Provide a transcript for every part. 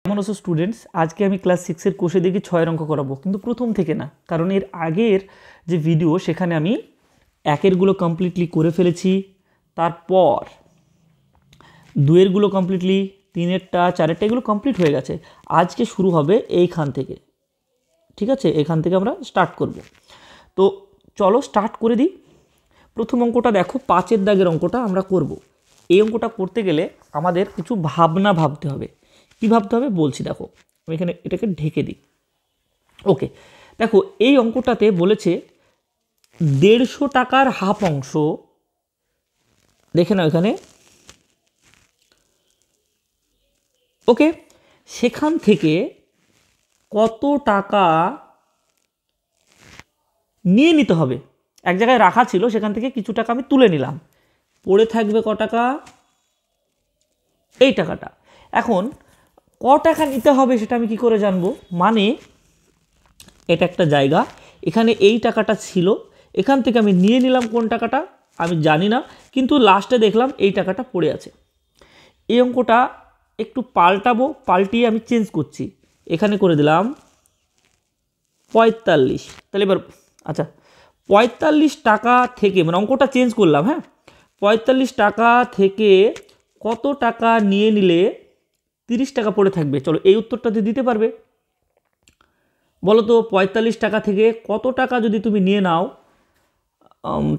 কেমন আছো স্টুডেন্টস? আজকে আমি ক্লাস 6 এর কোষে দেখি 6 অঙ্ক করাবো, কিন্তু প্রথম থেকে না, কারণ এর আগের যে ভিডিও সেখানে আমি একেরগুলো কমপ্লিটলি করে ফেলেছি। তারপর দুয়েরগুলো কমপ্লিটলি, তিনেরটা চারেরটা এগুলো কমপ্লিট হয়ে গেছে। আজকে শুরু হবে এইখান থেকে, ঠিক আছে? এখান থেকে আমরা স্টার্ট করব। তো চলো স্টার্ট করে দিই। প্রথম অঙ্কটা দেখো, 5-এর দাগের অঙ্কটা আমরা করব। এই অঙ্কটা করতে গেলে আমাদের কিছু ভাবনা ভাবতে হবে। কী ভাবতে হবে বলছি, দেখো আমি এখানে এটাকে ঢেকে দিই। ওকে, দেখো এই অঙ্কটাতে বলেছে 150 টাকার হাফ অংশ, দেখে নাও এখানে। ওকে, সেখান থেকে কত টাকা নিয়ে নিতে হবে। এক জায়গায় রাখা ছিল, সেখান থেকে কিছু টাকা আমি তুলে নিলাম, পড়ে থাকবে ক টাকা? এই টাকাটা। এখন ক টাকা নিতে হবে সেটা আমি কি করে জানবো? মানে এটা একটা জায়গা, এখানে এই টাকাটা ছিল, এখান থেকে আমি নিয়ে নিলাম কোন টাকাটা আমি জানি না, কিন্তু লাস্টে দেখলাম এই টাকাটা পড়ে আছে। এই অঙ্কটা একটু পাল্টাবো, পাল্টিয়ে আমি চেঞ্জ করছি, এখানে করে দিলাম 45। তাহলে এবার আচ্ছা, 45 টাকা থেকে, মানে অঙ্কটা চেঞ্জ করলাম, হ্যাঁ, 45 টাকা থেকে কত টাকা নিয়ে নিলে 30 টাকা পড়ে থাকবে? চলো এই উত্তরটা দিতে পারবে বলো তো? 45 টাকা থেকে কত টাকা যদি তুমি নিয়ে নাও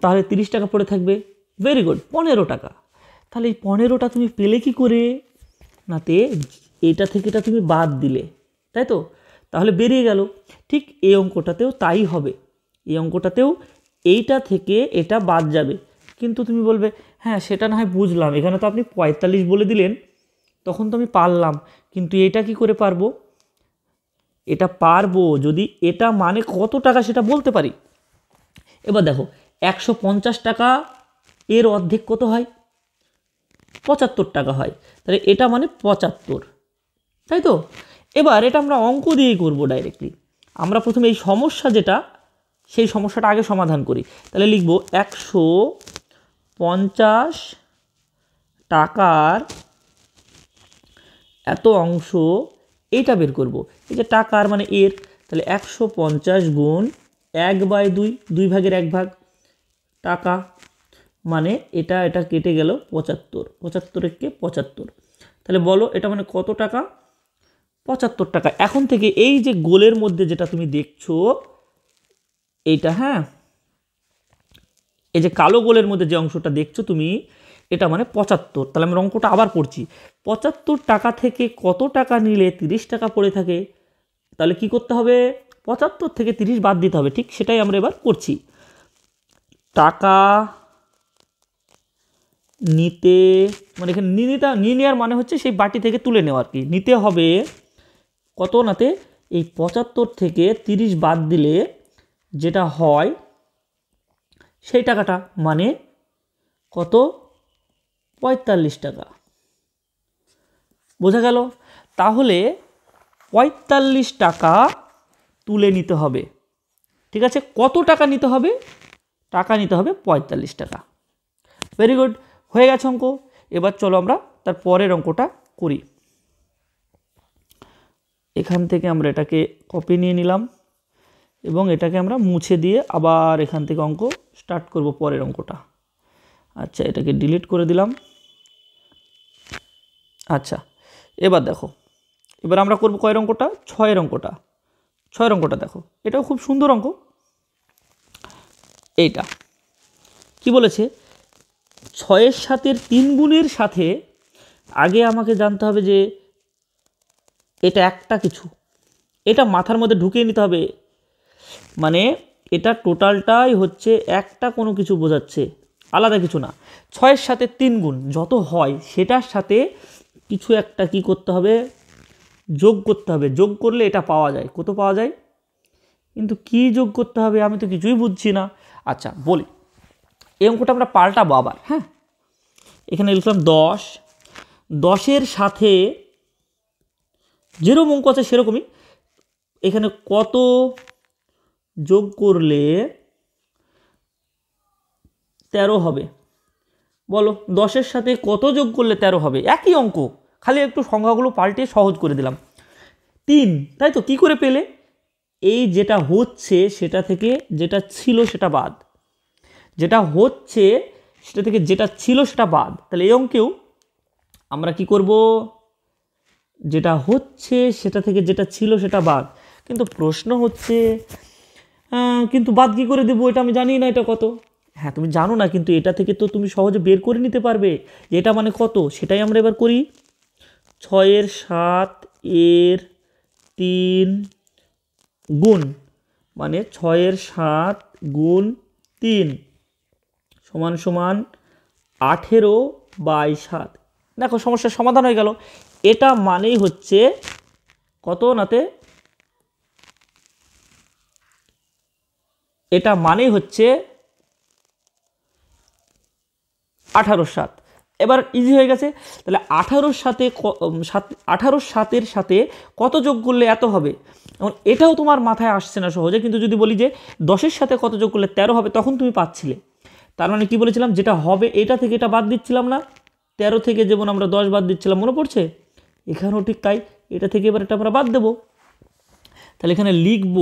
তাহলে 30 টাকা পড়ে থাকবে। ভেরি গুড, 15 টাকা। তাহলে এই 15টা তুমি পেলে কি করে? নাতে এটা থেকে এটা তুমি বাদ দিলে, তাই তো? তাহলে বেরিয়ে গেল। ঠিক এই অঙ্কটাতেও তাই হবে। এই অঙ্কটাতেও এইটা থেকে এটা বাদ যাবে, কিন্তু তুমি বলবে হ্যাঁ সেটা না হয় বুঝলাম, এখানে তো আপনি 45 বলে দিলেন, তখন তো আমি পারলাম, কিন্তু এটা কি করে পারবো? এটা পারবো যদি এটা মানে কত টাকা সেটা বলতে পারি। এবার দেখো 150 টাকা এর অর্ধেক কত হয়? 75 টাকা হয়। তাহলে এটা মানে 75, তাই তো? এবার এটা আমরা অঙ্ক দিয়েই করবো ডাইরেক্টলি। আমরা প্রথমে এই সমস্যা যেটা, সেই সমস্যাটা আগে সমাধান করি। তাহলে লিখব 150 টাকার এত অংশ, এইটা বের করব। এই যে টাকার মানে এর, তাহলে 150 গুণ 1/2, 2 ভাগের 1 ভাগ টাকা, মানে এটা এটা কেটে গেল 75, 75 একে 75। তাহলে বলো এটা মানে কত টাকা? 75 টাকা। এখন থেকে এই যে গোলের মধ্যে যেটা তুমি দেখছো এইটা, হ্যাঁ, এই যে কালো গোলের মধ্যে যে অংশটা দেখছো তুমি, এটা মানে 75। তাহলে আমি অঙ্কটা আবার পড়ছি, 75 টাকা থেকে কত টাকা নিলে 30 টাকা পড়ে থাকে? তাহলে কি করতে হবে? 75 থেকে 30 বাদ দিতে হবে। ঠিক সেটাই আমরা এবার করছি। টাকা নিতে, মানে এখানে নিয়ে নেওয়ার মানে হচ্ছে সেই বাটি থেকে তুলে নেওয়া আর কি। নিতে হবে কত? নাতে এই 75 থেকে 30 বাদ দিলে যেটা হয় সেই টাকাটা, মানে কত? 45 টাকা। বোঝা গেল? তাহলে 45 টাকা তুলে নিতে হবে, ঠিক আছে? কত টাকা নিতে হবে? টাকা নিতে হবে 45 টাকা। ভেরি গুড, হয়ে গেছে অঙ্ক। এবার চলো আমরা তার পরের অঙ্কটা করি। এখান থেকে আমরা এটাকে কপি নিয়ে নিলাম এবং এটাকে আমরা মুছে দিয়ে আবার এখান থেকে অঙ্ক স্টার্ট করব, পরের অঙ্কটা। আচ্ছা, এটাকে ডিলিট করে দিলাম। আচ্ছা, এবার দেখো, এবার আমরা করব কয়ের অঙ্কটা? 6-এর অঙ্কটা। 6-এর অঙ্কটা দেখো, এটাও খুব সুন্দর অঙ্ক। এইটা কি বলেছে? 6-এর সাথে 3 গুণের সাথে, আগে আমাকে জানতে হবে যে এটা একটা কিছু, এটা মাথার মধ্যে ঢুকিয়ে নিতে হবে। মানে এটা টোটালটাই হচ্ছে একটা কোনো কিছু বোঝাচ্ছে, আলাদা কিছু না। 6-এর সাথে 3 গুণ যত হয় সেটার সাথে কিছু একটা কি করতে হবে? যোগ করতে হবে। যোগ করলে এটা পাওয়া যায়। কত পাওয়া যায়? কিন্তু কি যোগ করতে হবে আমি তো কিছুই বুঝছি না। আচ্ছা বলি, এই অঙ্কটা আমরা পাল্টাবো আবার, হ্যাঁ। এখানে লিখলাম 10, 10-এর সাথে যেরকম অঙ্ক আছে সেরকমই, এখানে কত যোগ করলে 13 হবে? বলো 10-এর সাথে কত যোগ করলে 13 হবে? একই অঙ্ক, খালি একটু সংখ্যাগুলো পাল্টে সহজ করে দিলাম। 3, তাই তো? কি করে পেলে? এই যেটা হচ্ছে সেটা থেকে যেটা ছিল সেটা বাদ, যেটা হচ্ছে সেটা থেকে যেটা ছিল সেটা বাদ। তাহলে এই অঙ্কেও আমরা কি করব? যেটা হচ্ছে সেটা থেকে যেটা ছিল সেটা বাদ। কিন্তু প্রশ্ন হচ্ছে কিন্তু বাদ কি করে দেবো? এটা আমি জানি না এটা কত। হ্যাঁ, তুমি জানো না, কিন্তু এটা থেকে তো তুমি সহজে বের করে নিতে পারবে যে এটা মানে কত। সেটাই আমরা এবার করি। 6 এর 7 এর 3 গুণ, মানে 6 এর 7 গুণ 3 সমান সমান 18/7। দেখো সমস্যার সমাধান হয়ে গেল। এটা মানেই হচ্ছে কত নাতে? এটা মানেই হচ্ছে 18/7। এবার ইজি হয়ে গেছে। তাহলে 18/7 সাথে কত যোগ করলে এত হবে? এখন এটাও তোমার মাথায় আসছে না সহজে, কিন্তু যদি বলি যে 10-এর সাথে কত যোগ করলে 13 হবে, তখন তুমি পাচ্ছিলে। তার মানে কি বলেছিলাম? যেটা হবে এটা থেকে এটা বাদ দিচ্ছিলাম না। 13 থেকে যেমন আমরা 10 বাদ দিচ্ছিলাম, মনে পড়ছে? এখানেও ঠিক তাই। এটা থেকে এবার এটা আমরা বাদ দেব। তাহলে এখানে লিখব,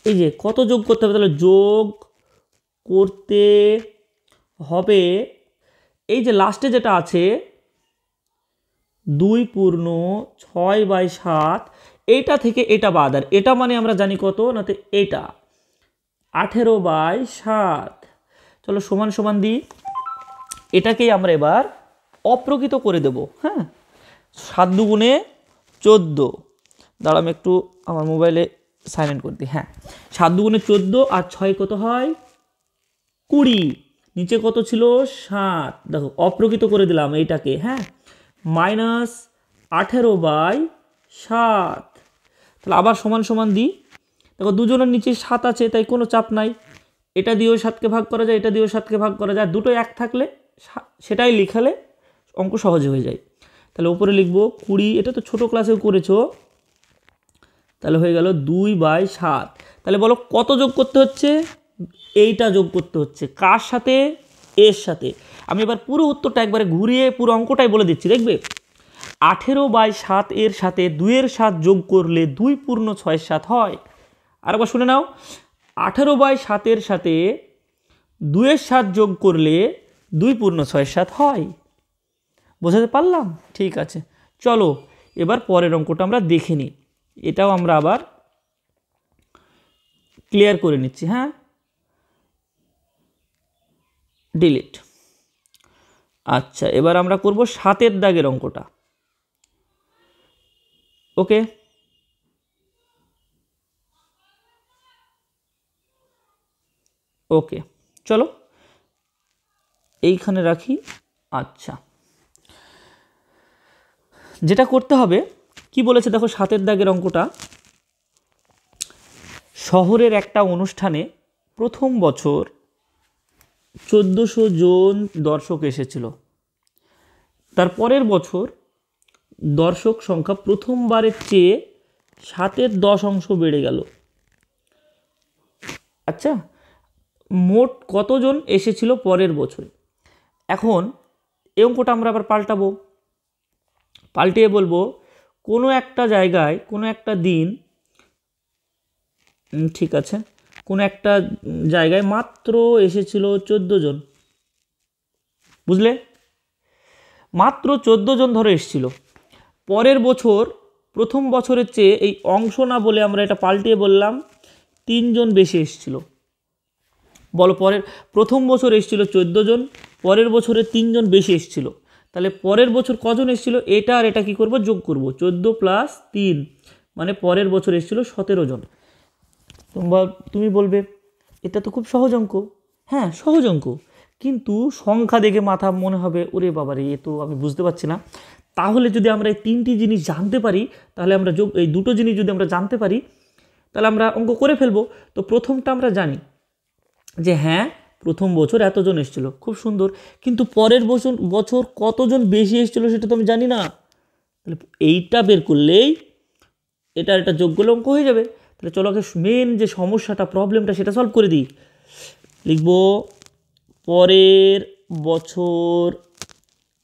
এই যে কত যোগ করতে হবে, তাহলে যোগ করতে হবে এই যে লাস্টে যেটা আছে 2 পূর্ণ 6/7, এইটা থেকে এটা বাদ। আর এটা মানে আমরা জানি কত নাতে? এটা 18/7। চলো সমান সমান দিই। এটাকেই আমরা এবার অপ্রকৃত করে দেব। হ্যাঁ, 7 দুগুণে 14। দাঁড়া আমি একটু আমার মোবাইলে সাইলেন্ট করে দিই। হ্যাঁ, 7 দুগুণে 14 আর 6 কত হয়? 20। নিচে কত ছিল? 7। দেখো অপ্রকৃত করে দিলাম এইটাকে। হ্যাঁ, -18/7। তাহলে আবার সমান সমান দিই। দেখো দুজনের নিচে 7 আছে, তাই কোনো চাপ নাই। এটা দিয়েও 7কে ভাগ করা যায়, এটা দিয়েও 7কে ভাগ করা যায়। দুটো এক থাকলে সেটাই লিখালে অঙ্ক সহজে হয়ে যায়। তাহলে উপরে লিখবো 20। এটা তো ছোট ক্লাসেও করেছো। তাহলে হয়ে গেল 2/7। তাহলে বলো কত যোগ করতে হচ্ছে? এইটা যোগ করতে হচ্ছে। কার সাথে? এর সাথে। আমি এবার পুরো উত্তরটা একবারে ঘুরিয়ে পুরো অঙ্কটাই বলে দিচ্ছি, দেখবে। 18/7 এর সাথে 2-এর 7 যোগ করলে 2 পূর্ণ 6/7 হয়। আর একবার শুনে নাও, 18/7 এর সাথে 2-এর 7 যোগ করলে 2 পূর্ণ 6/7 হয়। বোঝাতে পারলাম? ঠিক আছে, চলো এবার পরের অঙ্কটা আমরা দেখে নিই। এটাও আমরা আবার ক্লিয়ার করে নিচ্ছি। হ্যাঁ, ডিলিট। আচ্ছা, এবার আমরা করব 7-এর দাগের অঙ্কটা। ওকে, ওকে, চলো এইখানে রাখি। আচ্ছা, যেটা করতে হবে কি বলেছে দেখো, 7-এর দাগের অঙ্কটা। শহরের একটা অনুষ্ঠানে প্রথম বছর 1400 জন দর্শক এসেছিল। তার পরের বছর দর্শক সংখ্যা প্রথমবারের চেয়ে 7-এর 10 অংশ বেড়ে গেল। আচ্ছা, মোট কতজন এসেছিল পরের বছরে? এখন এই অঙ্কটা আমরা আবার পাল্টাবো। পাল্টিয়ে বলবো কোনো একটা জায়গায় কোনো একটা দিন, ঠিক আছে, কোনো একটা জায়গায় মাত্র এসেছিল 14 জন। বুঝলে? মাত্র 14 জন ধরে এসেছিল। পরের বছর প্রথম বছরের চেয়ে, এই অংশ না বলে আমরা এটা পাল্টিয়ে বললাম 3 জন বেশি এসেছিল। বলো, পরের প্রথম বছর এসেছিল 14 জন, পরের বছরে 3 জন বেশি এসেছিল। তাহলে পরের বছর কজন এসেছিল? এটা আর এটা কি করব? যোগ করব। 14 + 3 মানে পরের বছর এসেছিল 17 জন। তুমি বলবে এটা তো খুব সহজ অঙ্ক। হ্যাঁ, সহজ অঙ্ক, কিন্তু সংখ্যা দেখে মাথা মনে হবে ওরে বাবারে, এ তো আমি বুঝতে পারছি না। তাহলে যদি আমরা এই 3টি জিনিস জানতে পারি, তাহলে আমরা এই দুটো জিনিস যদি আমরা জানতে পারি, তাহলে আমরা অঙ্ক করে ফেলবো। তো প্রথমটা আমরা জানি যে হ্যাঁ, প্রথম বছর এতজন এসেছিল, খুব সুন্দর। কিন্তু পরের বছর কতজন বেশি এসেছিল সেটা তো আমি জানি না। তাহলে এইটা বের করলেই এটা যোগ করলে অঙ্ক হয়ে যাবে। তাহলে চলো আগে মেন যে সমস্যাটা, প্রবলেমটা, সেটা সলভ করে দিই। লিখব পরের বছর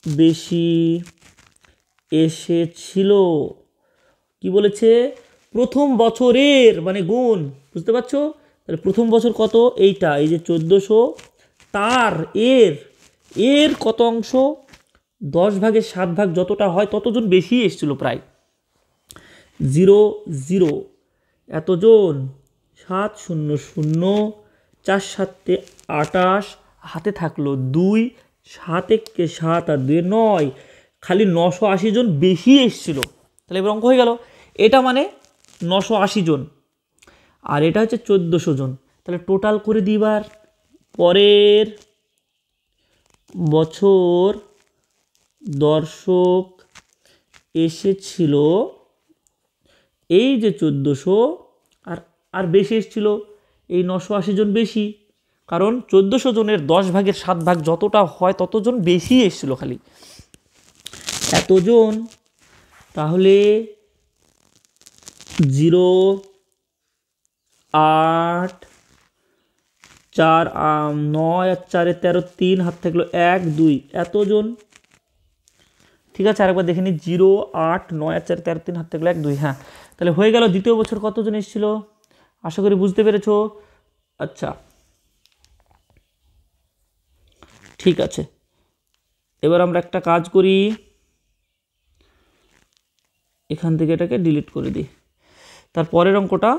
বেশি এসেছিল। কি বলেছে? প্রথম বছরের মানে গুণ, বুঝতে পারছো? তাহলে প্রথম বছর কত? এইটা, এই যে 1400, তার এর এর কত অংশ? 10/7 যতটা হয় ততজন বেশি এসেছিল প্রায়। 0 0 এতজন, 7 0 0, 4 7 28, হাতে থাকলো 2, 7 1 7 আর 2 9, খালি 980 জন বেশি এসেছিল। তাহলে এবার অঙ্ক হয়ে গেল। এটা মানে 980 জন, আর এটা হচ্ছে 1400 জন। তাহলে টোটাল করে দিবার, পরের বছর দর্শক এসেছিল এই যে 1400, আর আর বেশি এসেছিল এই 980 জন বেশি, কারণ 1400 জনের 10/7 যতটা হয় ততজন বেশি এসেছিল খালি এতজন। তাহলে 0 8 4 9 আর 4 13, 3 হাত থাকলো 1 2 এতজন। ঠিক আছে, আরেকবার দেখে নিই। 0 8 9 আর 4 13, 3 হাত থাকলো 1 2। হ্যাঁ, তাহলে হয়ে গেল। দ্বিতীয় বছর কতজন এসেছিল? আশা করি বুঝতে পেরেছো। আচ্ছা, ঠিক আছে, এবার আমরা একটা কাজ করি, এখান থেকে এটাকে ডিলিট করে দিই। তারপরের অঙ্কটা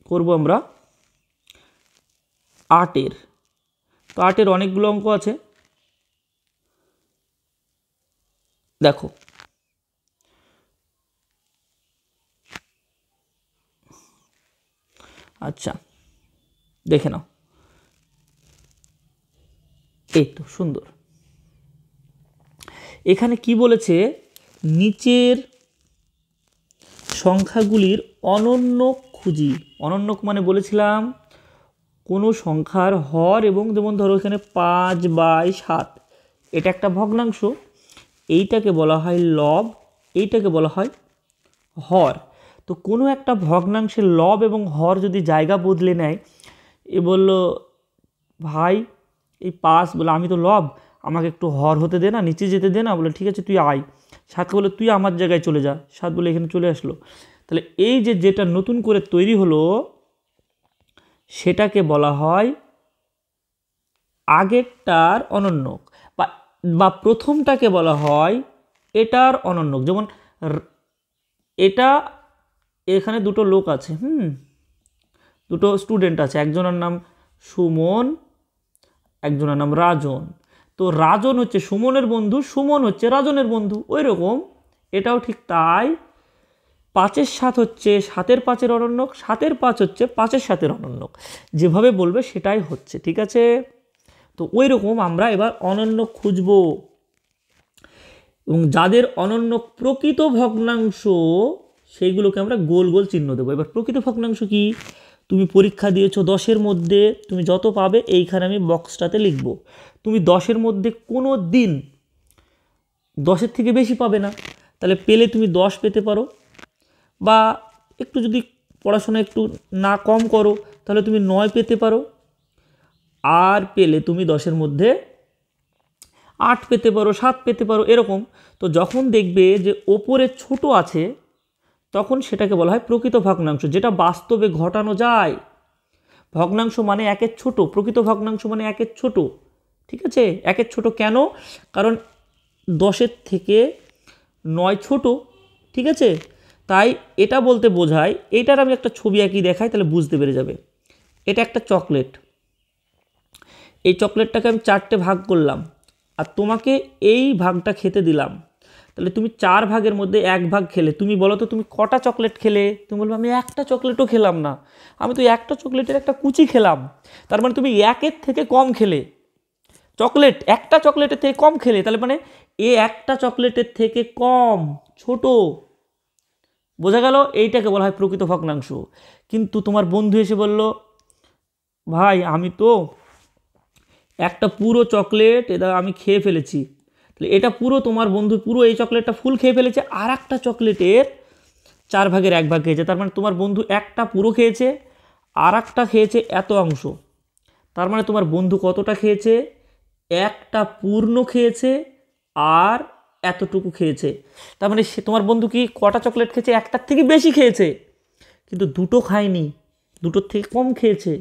করব আমরা 8-এর। তো 8-এর অনেকগুলো অঙ্ক আছে, দেখো। আচ্ছা, দেখে নাও, এই তো সুন্দর। এখানে কি বলেছে? নিচের সংখ্যাগুলির অনন্যক খুঁজি। অনন্যক মানে বলেছিলাম কোনো সংখ্যার হর, এবং যেমন ধরো এখানে 5/7, এটা একটা ভগ্নাংশ, এইটাকে বলা হয় লব, এইটাকে বলা হয় হর। তো কোনো একটা ভগ্নাংশের লব এবং হর যদি জায়গা বদলে নেয়, এ বলল ভাই এই 5, বলে আমি তো লব, আমাকে একটু হর হতে দে না, নিচে যেতে দে না। বলে ঠিক আছে তুই আয়। 7 বলে তুই আমার জায়গায় চলে যা। 7 বলে এখানে চলে আসলো। তাহলে এই যে যেটা নতুন করে তৈরি হলো সেটাকে বলা হয় আগেরটার অনন্যক, বা প্রথমটাকে বলা হয় এটার অনন্যক। যেমন এটা, এখানে দুটো লোক আছে, দুটো স্টুডেন্ট আছে, একজনের নাম সুমন, একজনের নাম রাজন। তো রাজন হচ্ছে সুমনের বন্ধু, সুমন হচ্ছে রাজনের বন্ধু। ওই রকম এটাও ঠিক তাই। 5/7 হচ্ছে 7/5 অনন্যক, 7/5 হচ্ছে 5/7 অনন্যক। যেভাবে বলবে সেটাই হচ্ছে, ঠিক আছে? তো ওই রকম আমরা এবার অনন্যক খুঁজব, এবং যাদের অনন্যক প্রকৃত ভগ্নাংশ সেইগুলোকে আমরা গোল গোল চিহ্ন দেবো। এবার প্রকৃত ভগ্নাংশ কি? তুমি পরীক্ষা দিয়েছো 10-এর মধ্যে, তুমি যত পাবে এইখানে আমি বক্সটাতে লিখব। তুমি 10-এর মধ্যে কোনো দিন 10-এর থেকে বেশি পাবে না, তাহলে পেলে তুমি 10 পেতে পারো, বা একটু যদি পড়াশোনা একটু না কম করো তাহলে তুমি 9 পেতে পারো, আর পেলে তুমি 10-এর মধ্যে 8 পেতে পারো, 7 পেতে পারো, এরকম। তো যখন দেখবে যে ওপরে ছোট আছে তখন সেটাকে বলা হয় প্রকৃত ভগ্নাংশ, যেটা বাস্তবে ঘটানো যায়। ভগ্নাংশ মানে 1-এর ছোট, প্রকৃত ভগ্নাংশ মানে 1-এর ছোট, ঠিক আছে? 1-এর ছোট কেন? কারণ 10-এর থেকে 9 ছোট, ঠিক আছে? তাই এটা বলতে বোঝায়, এটার আমি একটা ছবি আঁকি দেখাই, তাহলে বুঝতে পেরে যাবে। এটা একটা চকলেট, এই চকলেটটাকে আমি 4টে ভাগ করলাম, আর তোমাকে এই ভাগটা খেতে দিলাম। তাহলে তুমি 4 ভাগের মধ্যে 1 ভাগ খেলে। তুমি বলো তো তুমি কটা চকলেট খেলে? তুমি বলবে আমি একটা চকলেটও খেলাম না, আমি তো একটা চকলেটের একটা কুচি খেলাম। তার মানে তুমি 1-এর থেকে কম খেলে, চকলেট একটা চকলেটের থেকে কম খেলে। তাহলে মানে এ একটা চকলেটের থেকে কম, ছোট। বোঝা গেল? এইটাকে বলা হয় প্রকৃত ভগ্নাংশ। কিন্তু তোমার বন্ধু এসে বলল ভাই আমি তো একটা পুরো চকলেট এটা আমি খেয়ে ফেলেছি। তাহলে এটা পুরো তোমার বন্ধু পুরো এই চকলেটটা ফুল খেয়ে ফেলেছে, আর একটা চকলেটের 4 ভাগের 1 ভাগ খেয়েছে। তার মানে তোমার বন্ধু একটা পুরো খেয়েছে, আর একটা খেয়েছে এত অংশ। তার মানে তোমার বন্ধু কতটা খেয়েছে? একটা পূর্ণ খেয়েছে আর এতটুকু খেয়েছে। তার মানে সে তোমার বন্ধু কি কটা চকলেট খেয়েছে? একটার থেকে বেশি খেয়েছে, কিন্তু দুটো খায়নি, দুটোর থেকে কম খেয়েছে।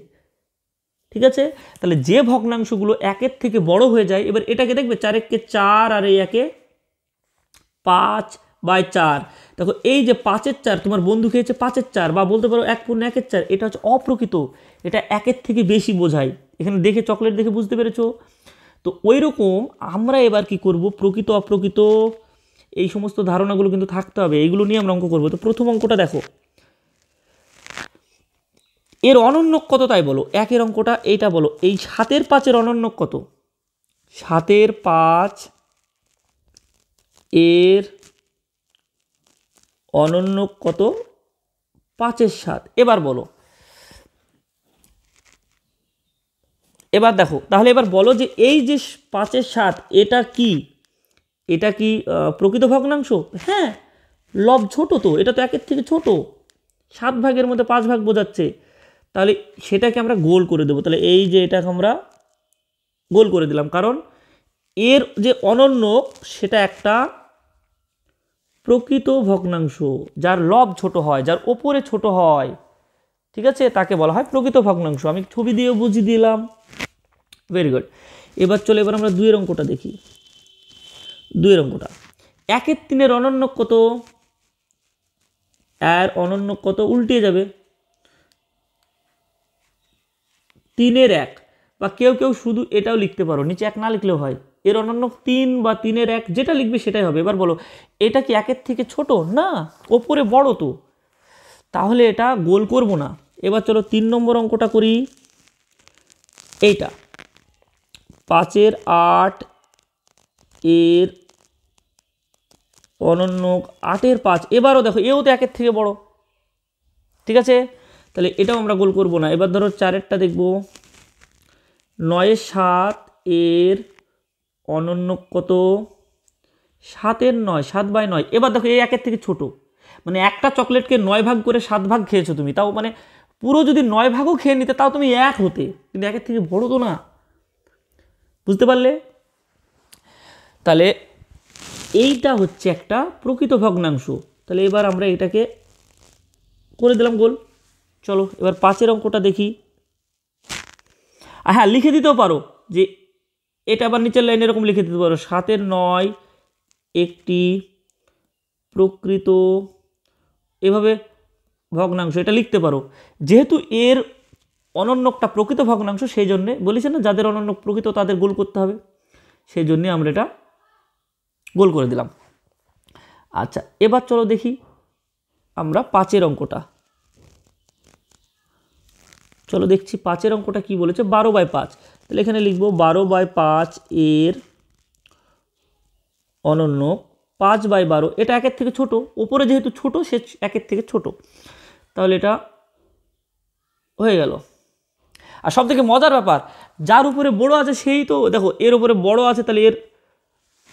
ঠিক আছে, তাহলে যে ভগ্নাংশগুলো একের থেকে বড় হয়ে যায়, এবার এটাকে দেখবে 4 একে 4 আর এই একে 5/4। দেখো এই যে 5/4 তোমার বন্ধু খেয়েছে 5/4, বা বলতে পারো 1/4, এটা হচ্ছে অপ্রকৃত, এটা একের থেকে বেশি বোঝায়। এখানে দেখে চকলেট দেখে বুঝতে পেরেছো? তো ওই রকম আমরা এবার কি করব, প্রকৃত অপ্রকৃত এই সমস্ত ধারণাগুলো কিন্তু থাকতে হবে, এইগুলো নিয়ে আমরা অঙ্ক করবো। তো প্রথম অঙ্কটা দেখো, এর অনন্যক কত তাই বলো। একের অঙ্কটা এইটা বলো, এই 7/5 অনন্যক কত? 7/5 এর অনন্যক কত? 5/7। এবার বলো, এবার দেখো তাহলে এবার বলো যে এই যে 5/7 এটা কি, এটা কি প্রকৃত ভগ্নাংশ? হ্যাঁ, লব ছোট, তো এটা তো একের থেকে ছোট, 7 ভাগের মধ্যে 5 ভাগ বোঝাচ্ছে, তাহলে সেটাকে আমরা গোল করে দেবো। তাহলে এই যে এটাকে আমরা গোল করে দিলাম, কারণ এর যে অনন্যক সেটা একটা প্রকৃত ভগ্নাংশ, যার লব ছোট হয়, যার ওপরে ছোট হয়, ঠিক আছে, তাকে বলা হয় প্রকৃত ভগ্নাংশ। আমি ছবি দিয়েও বুঝিয়ে দিলাম। Very good. এবার চলে, এবার আমরা 2 এর অঙ্কটা দেখি। 2 এর অঙ্কটা, 1/3 অনন্যক কত? এর অনন্যক কত? উল্টে যাবে, 3/1, বা কেউ কেউ শুধু এটাও লিখতে পারো, নিচে 1 না লিখলেও হয়। এর অনন্যক 3 বা 3/1, যেটা লিখবে সেটাই হবে। এবার বলো, এটা কি একের থেকে ছোট? না, ওপরে বড় তো, তাহলে এটা গোল করব না। এবার চলো 3 নম্বর অঙ্কটা করি। এইটা 5/8 এর অনন্যক 8/5। এবারও দেখো, এও তো একের থেকে বড়, ঠিক আছে, তাহলে এটাও আমরা গোল করব না। এবার ধরো 4-এরটা দেখব, 9/7 এর অনন্যক কত? 7/9, 7/9। এবার দেখো এই একের থেকে ছোট, মানে একটা চকলেটকে 9 ভাগ করে 7 ভাগ খেয়েছো তুমি, তাও মানে পুরো যদি 9 ভাগও খেয়ে নিতে তাও তুমি 1 হতে, কিন্তু একের থেকে বড় তো না। বুঝতে পারলে? তাহলে এইটা হচ্ছে একটা প্রকৃত ভগ্নাংশ। তাহলে এবার আমরা এটাকে করে দিলাম গোল। চলো এবার 5-এর অঙ্কটা দেখি। হ্যাঁ, লিখে দিতেও পারো যে এটা আবার নিচের লাইনে এরকম লিখে দিতে পারো, 7/9 একটি প্রকৃত, এভাবে ভগ্নাংশ, এটা লিখতে পারো। যেহেতু এর অনন্যকটা প্রকৃত ভগ্নাংশ, সেই জন্যে বলেছে না, যাদের অনন্যক প্রকৃত তাদের গোল করতে হবে, সেই জন্যে আমরা এটা গোল করে দিলাম। আচ্ছা, এবার চলো দেখি আমরা 5-এর অঙ্কটা। চলো দেখছি 5-এর অঙ্কটা কি বলেছে, 12/5। তাহলে এখানে লিখবো 12/5 এর অনন্যক 5/12। এটা একের থেকে ছোট, উপরে যেহেতু ছোট সে একের থেকে ছোট, তাহলে এটা হয়ে গেল। আর সব থেকে মজার ব্যাপার, যার উপরে বড় আছে সেই তো, দেখো এর উপরে বড় আছে, তাহলে এর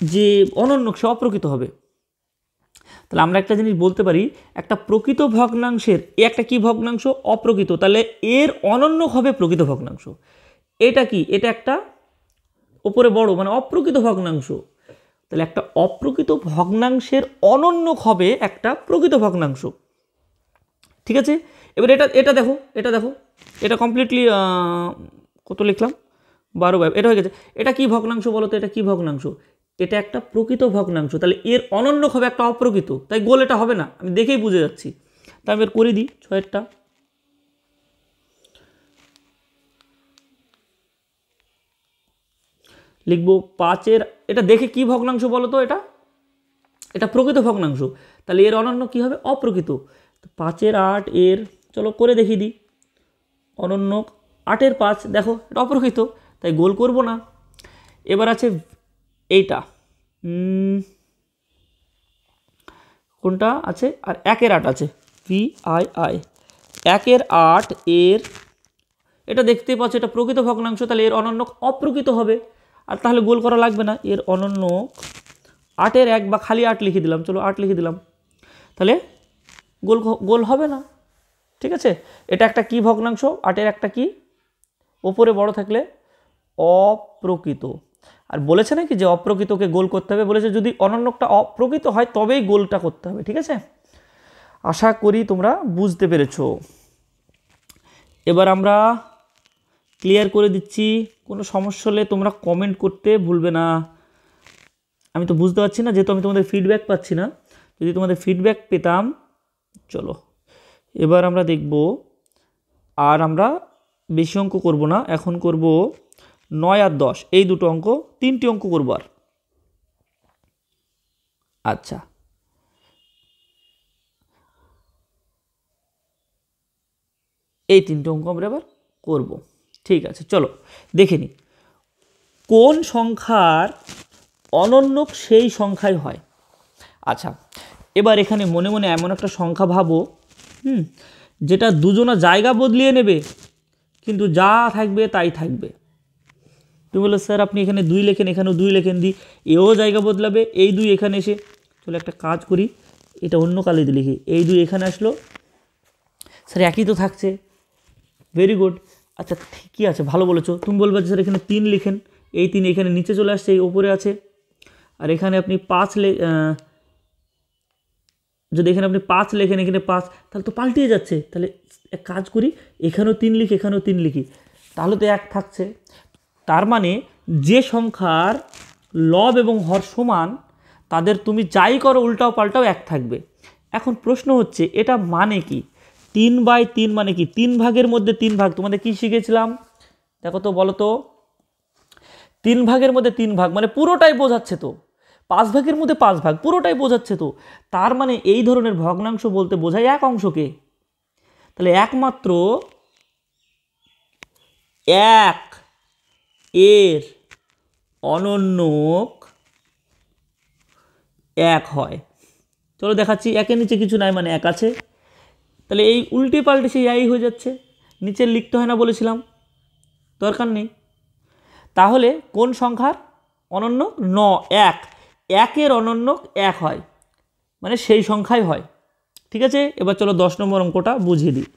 যে অনন্যক সে অপ্রকৃত হবে। তাহলে আমরা একটা জিনিস বলতে পারি, একটা প্রকৃত ভগ্নাংশের এ একটা কি ভগ্নাংশ? অপ্রকৃত, তাহলে এর অনন্যক হবে প্রকৃত ভগ্নাংশ। এটা কি? এটা একটা ওপরে বড়, মানে অপ্রকৃত ভগ্নাংশ। তাহলে একটা অপ্রকৃত ভগ্নাংশের অনন্যক হবে একটা প্রকৃত ভগ্নাংশ, ঠিক আছে। এবার এটা এটা দেখো, এটা দেখো, এটা কমপ্লিটলি কত লিখলাম? 12/, এটা হয়ে গেছে। এটা কি ভগ্নাংশ বলো তো? এটা কি ভগ্নাংশ? এটা একটা প্রকৃত ভগ্নাংশ, তাহলে এর অনন্যক হবে একটা অপ্রকৃত, তাই গোল এটা হবে না, আমি দেখেই বুঝে যাচ্ছি। তাই আমি এর করে দিই 6-এরটা। লিখবো 5-এর, এটা দেখে কি ভগ্নাংশ বলো তো? এটা এটা প্রকৃত ভগ্নাংশ, তাহলে এর অনন্য কি হবে? অপ্রকৃত। 5/8 এর, চলো করে দেখিয়ে দিই, অনন্যক 8/5। দেখো এটা অপ্রকৃত, তাই গোল করব না। এবার আছে এইটা, কোনটা আছে? আর 1/8 আছে, VII 1/8 এর, এটা দেখতেই পাচ্ছ এটা প্রকৃত ভগ্নাংশ, তাহলে এর অনন্যক অপ্রকৃত হবে, আর তাহলে গোল করা লাগবে না। এর অনন্যক 8/1, বা খালি 8 লিখে দিলাম, চলো 8 লিখে দিলাম, তাহলে গোল গোল হবে না, ঠিক আছে। এটা একটা কি ভগ্নাংশ? 8-এর একটা কি? ওপরে বড় থাকলে অপ্রকৃত, আর বলেছে নাকি যে অপ্রকৃতকে গোল করতে হবে, বলেছে যদি অনন্যকটা অপ্রকৃত হয় তবেই গোলটা করতে হবে। ঠিক আছে, আশা করি তোমরা বুঝতে পেরেছো। এবার আমরা ক্লিয়ার করে দিচ্ছি, কোনো সমস্যা হলে তোমরা কমেন্ট করতে ভুলবে না। আমি তো বুঝতে পারছি না, যেহেতু আমি তোমাদের ফিডব্যাক পাচ্ছি না, যদি তোমাদের ফিডব্যাক পেতাম। চলো এবার আমরা দেখব, আর আমরা বেশি অঙ্ক করব না, এখন করব 9 আর 10, এই দুটো অঙ্ক, 3টি অঙ্ক করব আর। আচ্ছা, এই 3টে অঙ্ক আমরা এবার করব। ঠিক আছে, চলো দেখে নিই। কোন সংখ্যার অনন্যক সেই সংখ্যাই হয়। আচ্ছা, এবার এখানে মনে মনে এমন একটা সংখ্যা ভাবো, যেটা দুজনা জায়গা বদলিয়ে নেবে, কিন্তু যা থাকবে তাই থাকবে। তুমি বলো স্যার আপনি এখানে 2 লেখেন, এখানেও 2 লেখেন, দিই এও জায়গা বদলাবে, এই 2 এখানে এসে, চলো একটা কাজ করি, এটা অন্য কালিতে লিখি, এই 2 এখানে আসলো, স্যার একই তো থাকছে, ভেরি গুড। আচ্ছা ঠিকই আছে, ভালো বলেছো। তুমি বলবে যে স্যার এখানে 3 লিখেন, এই 3 এখানে নিচে চলে আসছে, এই ওপরে আছে, আর এখানে আপনি 5 যদি এখানে আপনি 5 লেখেন, এখানে 5, তাহলে তো পাল্টিয়ে যাচ্ছে। তাহলে এক কাজ করি, এখানেও 3 লিখি, এখানেও 3 লিখি, তাহলে তো 1 থাকছে। তার মানে যে সংখ্যার লব এবং হর সমান, তাদের তুমি যাই করো উল্টাও পাল্টাও 1 থাকবে। এখন প্রশ্ন হচ্ছে এটা মানে কি? 3/3 মানে কি? 3 ভাগের মধ্যে 3 ভাগ, তোমাদের কি শিখেছিলাম দেখো তো, বলো তো। 3 ভাগের মধ্যে 3 ভাগ মানে পুরোটাই বোঝাচ্ছে তো। 5 ভাগের মধ্যে 5 ভাগ পুরোটাই বোঝাচ্ছে তো। তার মানে এই ধরনের ভগ্নাংশ বলতে বোঝায় এক অংশকে। তাহলে একমাত্র 1 এর অনন্যক 1 হয়। চলো দেখাচ্ছি, 1-এর নিচে কিছু নাই মানে 1 আছে। তাহলে এই উল্টে পাল্টে সেই এই হয়ে যাচ্ছে, নিচে লিখতে হয় না বলেছিলাম, দরকার নেই। তাহলে কোন সংখ্যার অনন্যক? 1 1-এর অনন্যক 1 হয়, মানে সেই সংখ্যাই হয়। ঠিক আছে, এবার চলো 10 নম্বর অঙ্কটা বুঝিয়ে দিই।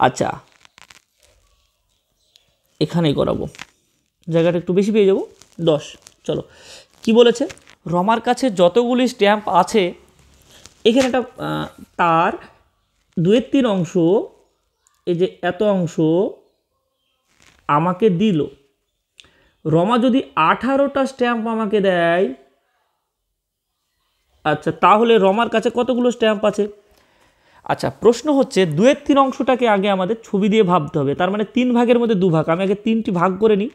আচ্ছা এখানেই করাবো, জায়গাটা একটু বেশি পেয়ে যাব। 10, চলো কি বলেছে, রমার কাছে যতগুলি স্ট্যাম্প আছে, এখানে একটা তার 2/3 অংশ, এই যে এত অংশ আমাকে দিল। রমা যদি 18টা স্ট্যাম্প আমাকে দেয়, আচ্ছা তাহলে রমার কাছে কতগুলো স্ট্যাম্প আছে? আচ্ছা প্রশ্ন হচ্ছে 2/3 অংশটাকে আগে আমাদের ছবি দিয়ে ভাবতে হবে। তার মানে 3 ভাগের মধ্যে 2 ভাগ, আমি আগে 3টি ভাগ করে নিই।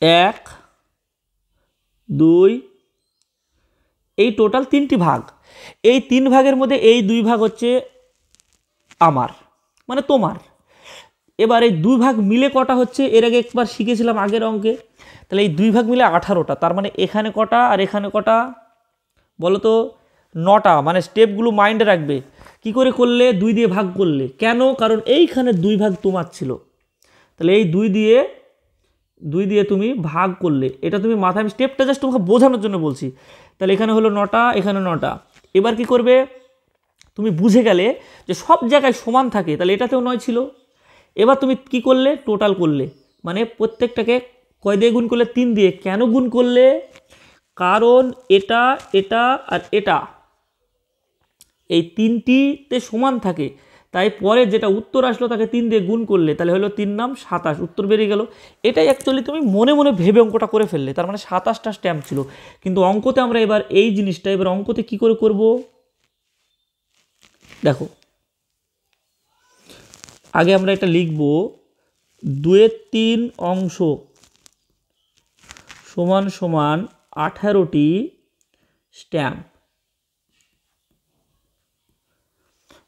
1 2, এই টোটাল 3টি ভাগ। এই 3 ভাগের মধ্যে এই 2 ভাগ হচ্ছে আমার, মানে তোমার। এবার এই 2 ভাগ মিলে কটা হচ্ছে, এর আগে একবার শিখেছিলাম আগের অঙ্কে। তাহলে এই 2 ভাগ মিলে 18টা, তার মানে এখানে কটা আর এখানে কটা বলো তো? 9টা। মানে স্টেপগুলো মাইন্ডে রাখবে। কি করে করলে? 2 দিয়ে ভাগ করলে। কেন? কারণ এইখানে 2 ভাগ তোমার ছিল, তাহলে এই 2 দিয়ে তুমি ভাগ করলে, এটা তুমি মাথায়, আমি স্টেপটা জাস্ট তোমাকে বোঝানোর জন্য বলছি। তাহলে এখানে হলো 9টা, এখানে 9টা। এবার কি করবে? তুমি বুঝে গেলে যে সব জায়গায় সমান থাকে, তাহলে এটাতেও 9 ছিল। এবার তুমি কি করলে? টোটাল করলে, মানে প্রত্যেকটাকে কয় দিয়ে গুণ করলে? 3 দিয়ে। কেন গুণ করলে? কারণ এটা এটা আর এটা এই 3টিতে সমান থাকে, তাই পরে যেটা উত্তর আসলো তাকে 3 দিয়ে গুণ করলে, তাহলে হলো 3 নাম 27, উত্তর বেরিয়ে গেল। এটাই অ্যাকচুয়ালি তুমি মনে মনে ভেবে অঙ্কটা করে ফেললে, তার মানে 27টা স্ট্যাম্প ছিল। কিন্তু অঙ্কতে আমরা এবার এই জিনিসটা এবার অঙ্কতে কি করে করব দেখো। আগে আমরা এটা লিখব, 2/3 অংশ সমান সমান 18টি স্ট্যাম্প।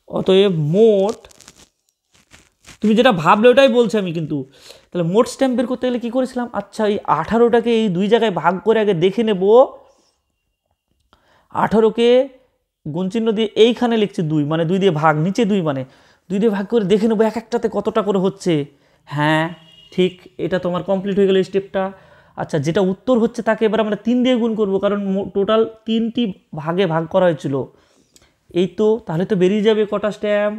অতএব মোট, তুমি যেটা ভাবলে ওটাই বলছি আমি কিন্তু। তাহলে মোট স্ট্যাম্প বের করতে গেলে কী করেছিলাম? আচ্ছা এই 18টাকে এই 2 জায়গায় ভাগ করে আগে দেখে নেব। 18কে গুণচিহ্ন দিয়ে এইখানে লিখছি 2, মানে 2 দিয়ে ভাগ, নিচে 2 মানে 2 দিয়ে ভাগ করে দেখে নেবো এক একটাতে কতটা করে হচ্ছে। হ্যাঁ ঠিক, এটা তোমার কমপ্লিট হয়ে গেল এই স্টেপটা। আচ্ছা যেটা উত্তর হচ্ছে তাকে এবার আমরা 3 দিয়ে গুণ করব, কারণ টোটাল 3টি ভাগে ভাগ করা হয়েছিল। এই তো, তাহলে তো বেরিয়ে যাবে কটা স্ট্যাম্প।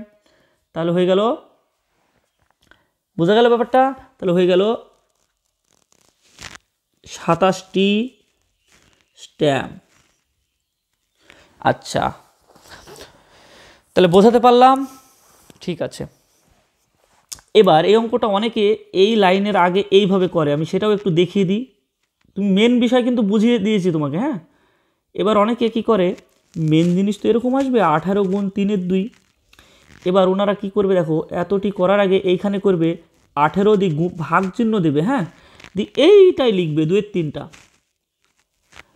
তাহলে হয়ে গেল, বোঝা গেল ব্যাপারটা? তাহলে হয়ে গেল 27টি স্ট্যাম্প। আচ্ছা, তাহলে বোঝাতে পারলাম? ঠিক আছে। এবার এই অঙ্কটা অনেকে এই লাইনের আগে এইভাবে করে, আমি সেটাও একটু দেখিয়ে দিই। তুমি মেন বিষয় কিন্তু বুঝিয়ে দিয়েছি তোমাকে, হ্যাঁ। এবার অনেকে কি করে, মেন জিনিস তো এরকম আসবে 18 গুণ 3-এর 2। এবার ওনারা কি করবে দেখো, এতটি করার আগে এইখানে করবে 18 দিয়ে ভাগ চিহ্ন দেবে, হ্যাঁ, দিয়ে এইটাই লিখবে 2-এর 3টা।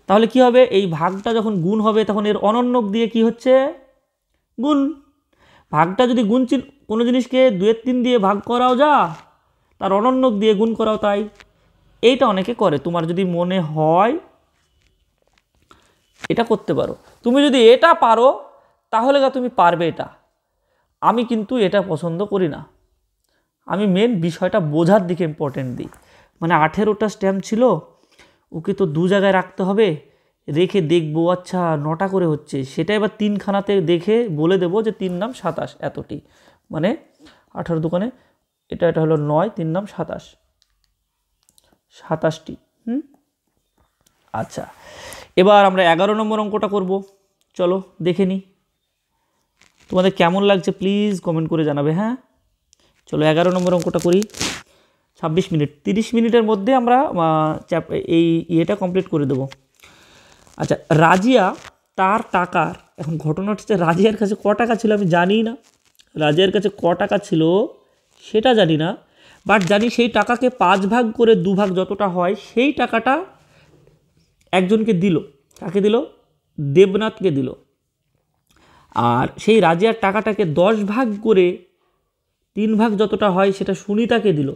তাহলে কি হবে, এই ভাগটা যখন গুণ হবে তখন এর অনন্যক দিয়ে কি হচ্ছে, গুণ। ভাগটা যদি গুণ চিহ্ন, কোনো জিনিসকে 2-এর 3 দিয়ে ভাগ করাও যা, তার অনন্যক দিয়ে গুণ করাও তাই। এইটা অনেকে করে, তোমার যদি মনে হয় এটা করতে পারো। তুমি যদি এটা পারো তাহলে তুমি পারবে এটা। আমি কিন্তু এটা পছন্দ করি না, আমি মেন বিষয়টা বোঝার দিকে ইম্পর্টেন্ট দিই। মানে 18টা স্ট্যাম্প ছিল, ওকে তো 2 জায়গায় রাখতে হবে, রেখে দেখবো আচ্ছা 9টা করে হচ্ছে, সেটা এবার 3খানাতে দেখে বলে দেবো যে 3 নাম 27 এতটি, মানে 18 দোকানে এটা হলো 9, 3 নাম 27, 27টি। আচ্ছা, এবার আমরা 11 নম্বর অঙ্কটা করব। চলো দেখে নিই, তোমাদের কেমন লাগছে প্লিজ কমেন্ট করে জানাবে, হ্যাঁ। চলো 11 নম্বর অঙ্কটা করি। 26 মিনিট, 30 মিনিটের মধ্যে আমরা এই ইয়েটা কমপ্লিট করে দেব। আচ্ছা, রাজিয়া তার টাকার, এখন ঘটনাটা হচ্ছে রাজিয়ার কাছে ক টাকা ছিল আমি জানি না, রাজিয়ার কাছে ক টাকা ছিল সেটা জানি না, বাট জানি সেই টাকাকে 5 ভাগ করে 2 ভাগ যতটা হয় সেই টাকাটা একজনকে দিল। কাকে দিল? দেবনাথকে দিল। আর সেই রাজিয়ার টাকাটাকে 10 ভাগ করে 3 ভাগ যতটা হয় সেটা সুনিতাকে দিল।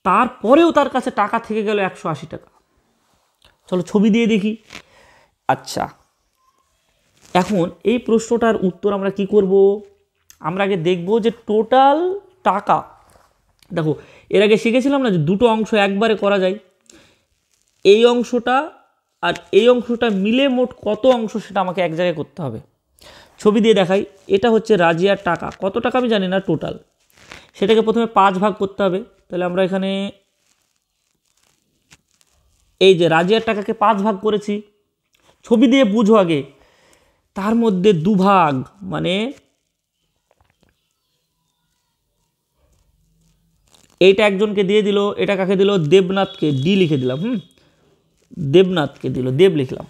তারপরেও তার কাছে টাকা থেকে গেল 180 টাকা। চলো ছবি দিয়ে দেখি। আচ্ছা, এখন এই প্রশ্নটার উত্তর আমরা কি করব, আমরা আগে দেখব যে টোটাল টাকা। দেখো এর আগে শিখেছিলাম না যে দুটো অংশ একবারে করা যায়, এই অংশটা আর এই অংশটা মিলে মোট কত অংশ সেটা আমাকে এক জায়গায় করতে হবে। ছবি দিয়ে দেখাই, এটা হচ্ছে রাজিয়ার টাকা, কত টাকা আমি জানি না টোটাল, সেটাকে প্রথমে 5 ভাগ করতে হবে। তাহলে আমরা এখানে এই যে রাজিয়ার টাকাকে 5 ভাগ করেছি, ছবি দিয়ে বুঝো আগে, তার মধ্যে 2 ভাগ মানে এইটা একজনকে দিয়ে দিল, এটা কাকে দিল? দেবনাথকে, ডি লিখে দিলাম, দেবনাথকে দিল, দেব লিখলাম।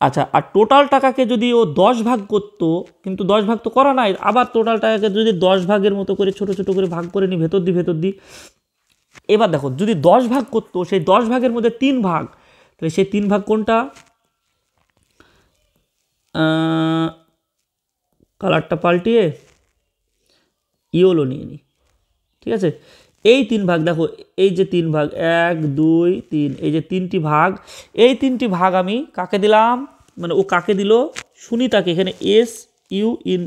আচ্ছা, আর টোটাল টাকাকে যদি ও 10 ভাগ করতো, কিন্তু 10 ভাগ তো করা নাই, আবার টোটাল টাকাকে যদি 10 ভাগের মতো করে ছোট ছোট করে ভাগ করে নিই, ভেতর দিই। এবার দেখো যদি 10 ভাগ করতো, সেই 10 ভাগের মধ্যে 3 ভাগ, তাহলে সেই 3 ভাগ কোনটা? কালারটা পাল্টিয়ে ইয়েলো নিয়ে নিই, ঠিক আছে। এই 3 ভাগ দেখো, এই যে 3 ভাগ, 1 2 3, এই যে 3টি ভাগ, এই 3টি ভাগ আমি কাকে দিলাম, মানে ও কাকে দিল? সুনিতাকে। এখানে SU ইন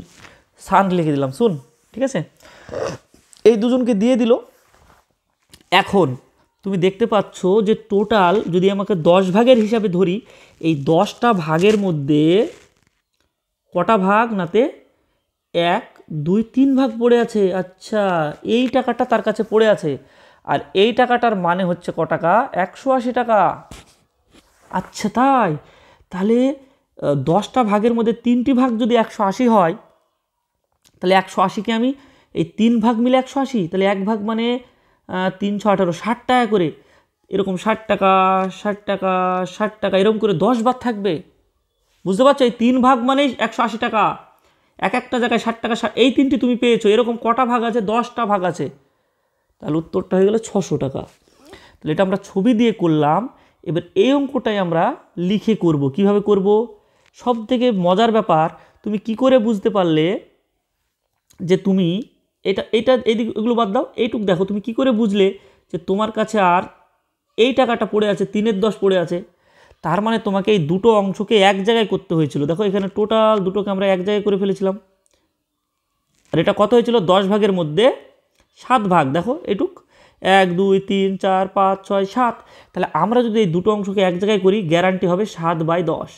সান লিখে দিলাম, শুন, ঠিক আছে। এই দুজনকে দিয়ে দিল। এখন তুমি দেখতে পাচ্ছ যে টোটাল যদি আমাকে 10 ভাগের হিসাবে ধরি, এই 10টা ভাগের মধ্যে কটা ভাগ নাতে 1 2 3 ভাগ পড়ে আছে। আচ্ছা, এই টাকাটা তার কাছে পড়ে আছে, আর এই টাকাটার মানে হচ্ছে ক টাকা? 180 টাকা। আচ্ছা তাই, তাহলে 10টা ভাগের মধ্যে 3টি ভাগ যদি 180 হয়, তাহলে 180কে আমি এই 3 ভাগ মিলে 180, তাহলে 1 ভাগ মানে 3 6 18, 60 টাকা করে, এরকম 60 টাকা 60 টাকা 60 টাকা, এরকম করে 10 বার থাকবে। বুঝতে পারছো? এই 3 ভাগ মানেই 180 টাকা, এক একটা জায়গায় 60 টাকা, এই 3টি তুমি পেয়েছো। এরকম কটা ভাগ আছে? 10টা ভাগ আছে। তাহলে উত্তরটা হয়ে গেল 600 টাকা। তাহলে এটা আমরা ছবি দিয়ে করলাম। এবার এই অঙ্কটাই আমরা লিখে করব। কিভাবে করব? সব থেকে মজার ব্যাপার, তুমি কি করে বুঝতে পারলে যে তুমি এটা এইদিক, এগুলো বাদ দাও, এইটুক দেখো, তুমি কি করে বুঝলে যে তোমার কাছে আর এই টাকাটা পড়ে আছে, 3-এর 10 পড়ে আছে? তার মানে তোমাকে এই দুটো অংশকে এক জায়গায় করতে হয়েছিল। দেখো এখানে টোটাল দুটোকে আমরা এক জায়গায় করে ফেলেছিলাম, আর এটা কত হয়েছিল? 10 ভাগের মধ্যে 7 ভাগ। দেখো এটুক 1 2 3 4 5 6 7, তাহলে আমরা যদি এই দুটো অংশকে এক জায়গায় করি, গ্যারান্টি হবে 7/10।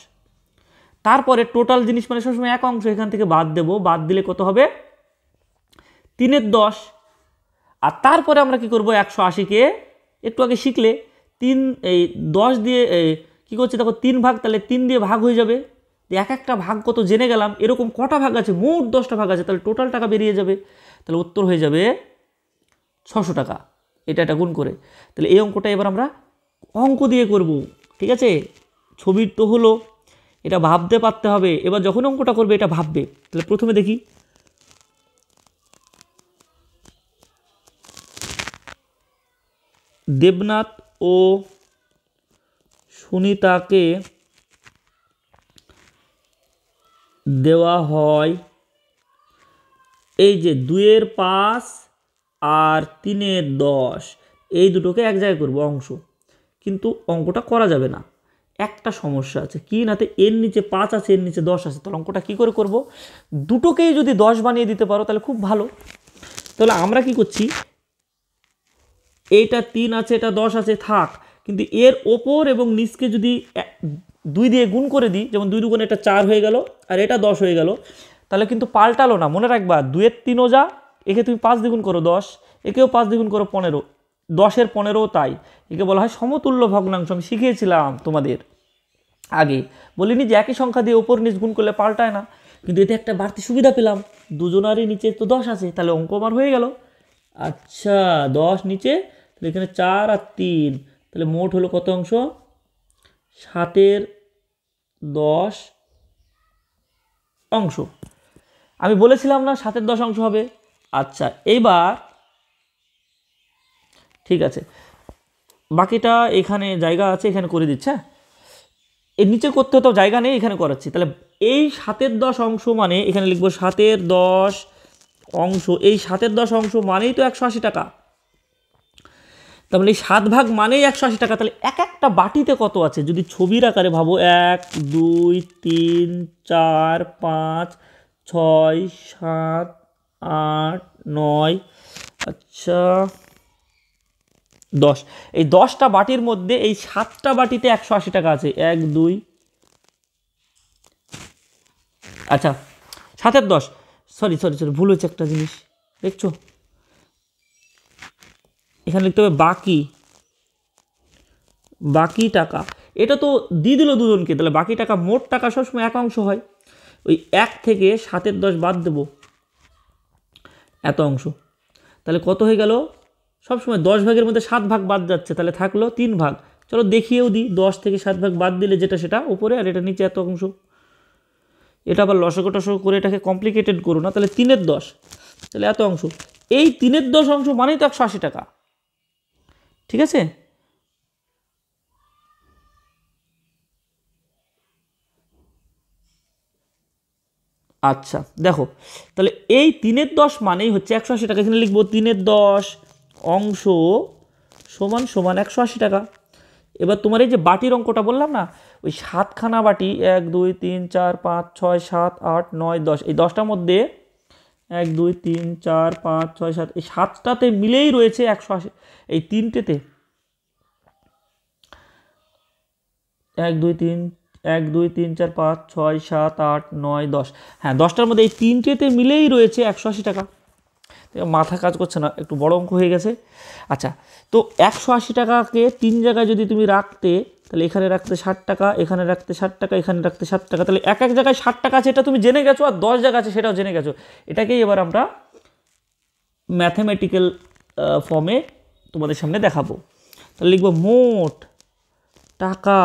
তারপরে টোটাল জিনিস মানে সবসময় এক অংশ, এখান থেকে বাদ দেবো, বাদ দিলে কত হবে 3/10। আর তারপরে আমরা কি করব 180কে একটু আগে শিখলে 3 এই 10 দিয়ে কি করছি দেখো 3 ভাগ, তাহলে 3 দিয়ে ভাগ হয়ে যাবে, এক একটা ভাগ কত জেনে গেলাম, এরকম কটা ভাগ আছে মোট 10টা ভাগ আছে, তাহলে টোটাল টাকা বেরিয়ে যাবে, তাহলে উত্তর হয়ে যাবে 600 টাকা। এটা গুণ করে তাহলে এই অঙ্কটা এবার আমরা অঙ্ক দিয়ে করব, ঠিক আছে। ছবির তো হলো, এটা ভাবতে পারতে হবে, এবার যখন অঙ্কটা করবে এটা ভাববে। তাহলে প্রথমে দেখি দেবনাথ ও সুনিতাকে দেওয়া হয় এই যে 2-এর 5 আর 3-এর 10, এই দুটোকে এক জায়গায় করব অংশ, কিন্তু অঙ্কটা করা যাবে না, একটা সমস্যা আছে কি নাতে এর নিচে 5 আছে এর নিচে 10 আছে, তাহলে অঙ্কটা কি করে করব, দুটোকেই যদি 10 বানিয়ে দিতে পারো তাহলে খুব ভালো। তাহলে আমরা কি করছি, এইটা 3 আছে এটা 10 আছে থাক, কিন্তু এর ওপর এবং নিচকে যদি 2 দিয়ে গুণ করে দিই, যেমন 2 দুগুণে এটা 4 হয়ে গেল আর এটা 10 হয়ে গেল, তাহলে কিন্তু পাল্টালো না, মনে রাখবা 2-এর 3ও যা, একে তুমি 5 দ্বিগুণ করো 10, একেও 5 দ্বিগুণ করো 15, 10-এর 15ও তাই, একে বলা হয় সমতুল্য ভগ্নাংশ। আমি শিখিয়েছিলাম তোমাদের আগে, বলিনি যে একই সংখ্যা দিয়ে ওপর নিচ গুণ করলে পাল্টায় না, কিন্তু এতে একটা বাড়তি সুবিধা পেলাম, দুজনারই নিচে তো 10 আছে, তাহলে অঙ্ক আমার হয়ে গেল। আচ্ছা 10 নিচে, তাহলে এখানে 4 আর 3, তাহলে মোট হলো কত অংশ, 7-এর 10 অংশ। আমি বলেছিলাম না 7-এর 10 অংশ হবে। আচ্ছা এইবার ঠিক আছে, বাকিটা এখানে জায়গা আছে, এখানে করে দিচ্ছে, এর নিচে করতে হতো জায়গা নেই, এখানে করাচ্ছি। তাহলে এই 7-এর 10 অংশ মানে এখানে লিখবো 7-এর 10 অংশ, এই 7-এর 10 অংশ মানেই তো 180 টাকা, তাহলে এই 7 ভাগ মানেই 180 টাকা। তাহলে এক একটা বাটিতে কত আছে যদি ছবির আকারে ভাবো, 1 2 3 4 5 6 7 8 9, আচ্ছা 10, এই 10টা বাটির মধ্যে এই 7টা বাটিতে 180 টাকা আছে, 1 2, আচ্ছা 7-এর 10, সরি ভুল হয়েছে একটা জিনিস, দেখছো এখানে লিখতে হবে বাকি টাকা, এটা তো দিয়ে দিল দুজনকে, তাহলে বাকি টাকা মোট টাকা সবসময় এক অংশ হয়, ওই 1 থেকে 7-এর 10 বাদ দেবো, এত অংশ, তাহলে কত হয়ে গেল, সবসময় 10 ভাগের মধ্যে 7 ভাগ বাদ যাচ্ছে, তাহলে থাকলো 3 ভাগ। চলো দেখিয়েও দিই, 10 থেকে 7 ভাগ বাদ দিলে যেটা সেটা উপরে আর এটা নিচে এত অংশ, এটা আবার লসাগু টসাগু করে এটাকে কমপ্লিকেটেড করো না, তাহলে 3-এর 10, তাহলে এত অংশ, এই 3-এর 10 অংশ মানেই তো 180 টাকা, ঠিক আছে। আচ্ছা দেখো, তাহলে এই 3-এর 10 মানেই হচ্ছে 180 টাকা, এখানে লিখবো 3-এর 10 অংশ সমান সমান 180 টাকা। এবার তোমার এই যে বাটির অঙ্কটা বললাম না, ওই 7খানা বাটি 1 2 3 4 5 6 7 8 9 10, এই 10টার মধ্যে 1 2 3 4 5 6 7, এই 7টাতে মিলেই রয়েছে 180, এই 3টেতে 1 2 3 1 2 3 4 5 6 7 8 9 10, হ্যাঁ 10টার মধ্যে এই 3টেতে মিলেই রয়েছে 180 টাকা। মাথা কাজ করছে না, একটু বড় অঙ্ক হয়ে গেছে। আচ্ছা তো 180 টাকাকে 3 জায়গায় যদি তুমি রাখতে, তাহলে এখানে রাখতে 60 টাকা, এখানে রাখতে 60 টাকা, এখানে রাখতে 60 টাকা, তাহলে এক জায়গায় 60 টাকা আছে এটা তুমি জেনে গেছো, আর 10 জায়গা আছে সেটাও জেনে গেছো। এটাকেই এবার আমরা ম্যাথমেটিক্যাল ফর্মে তোমাদের সামনে দেখাবো। তাহলে লিখবো মোট টাকা,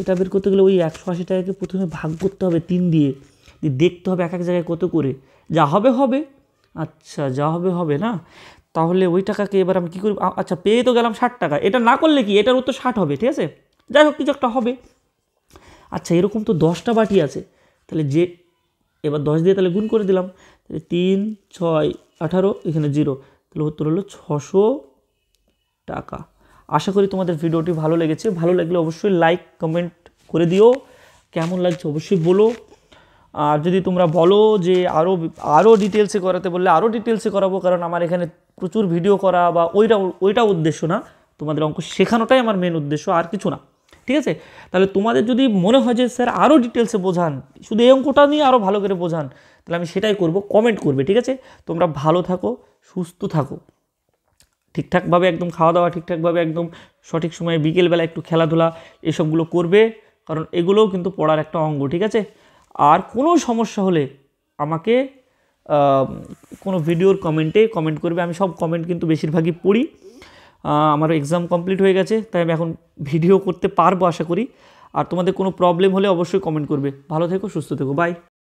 এটা বের করতে গেলে ওই 180 টাকাকে প্রথমে ভাগ করতে হবে 3 দিয়ে, দেখতে হবে এক জায়গায় কত করে, যা হবে। আচ্ছা যা হবে না, তাহলে ওই টাকাকে এবার আমি কী করি, আচ্ছা পেয়ে তো গেলাম 60 টাকা, এটা না করলে কি এটার উত্তর 60 হবে, ঠিক আছে, যাই হোক কিছু একটা হবে। আচ্ছা এরকম তো 10টা বাটি আছে, তাহলে যে এবার 10 দিয়ে তাহলে গুণ করে দিলাম, তাহলে 3 6 18, এখানে 0, তাহলে উত্তর হলো 600 টাকা। আশা করি তোমাদের ভিডিওটি ভালো লেগেছে, ভালো লাগলে অবশ্যই লাইক কমেন্ট করে দিও, কেমন লাগছে অবশ্যই বলো। আর যদি তোমরা বলো যে আরও ডিটেলসে করাতে বললে আরও ডিটেলসে করাবো, কারণ আমার এখানে প্রচুর ভিডিও করা বা ওইটা উদ্দেশ্য না, তোমাদের অঙ্ক শেখানোটাই আমার মেন উদ্দেশ্য, আর কিছু না। ঠিক আছে? তাহলে তোমাদের যদি মনে হয় যে স্যার আরও ডিটেলসে বোঝান, শুধু এই অঙ্কটা নিয়ে আরও ভালো করে বোঝান, তাহলে আমি সেটাই করব, কমেন্ট করবে। ঠিক আছে? তোমরা ভালো থাকো, সুস্থ থাকো, ঠিকঠাকভাবে একদম খাওয়া দাওয়া ঠিকঠাকভাবে একদম সঠিক সময়ে, বিকেলবেলা একটু খেলাধুলা এসবগুলো করবে, কারণ এগুলোও কিন্তু পড়ার একটা অঙ্গ। ঠিক আছে? আর কোনো সমস্যা হলে আমাকে কোনো ভিডিওর কমেন্টে কমেন্ট করবে, আমি সব কমেন্ট কিন্তু বেশিরভাগই পড়ি। আমার এক্সাম কমপ্লিট হয়ে গেছে, তাই আমি এখন ভিডিও করতে পারবো আশা করি। আর তোমাদের কোনো প্রবলেম হলে অবশ্যই কমেন্ট করবে। ভালো থেকো, সুস্থ থেকো, বাই।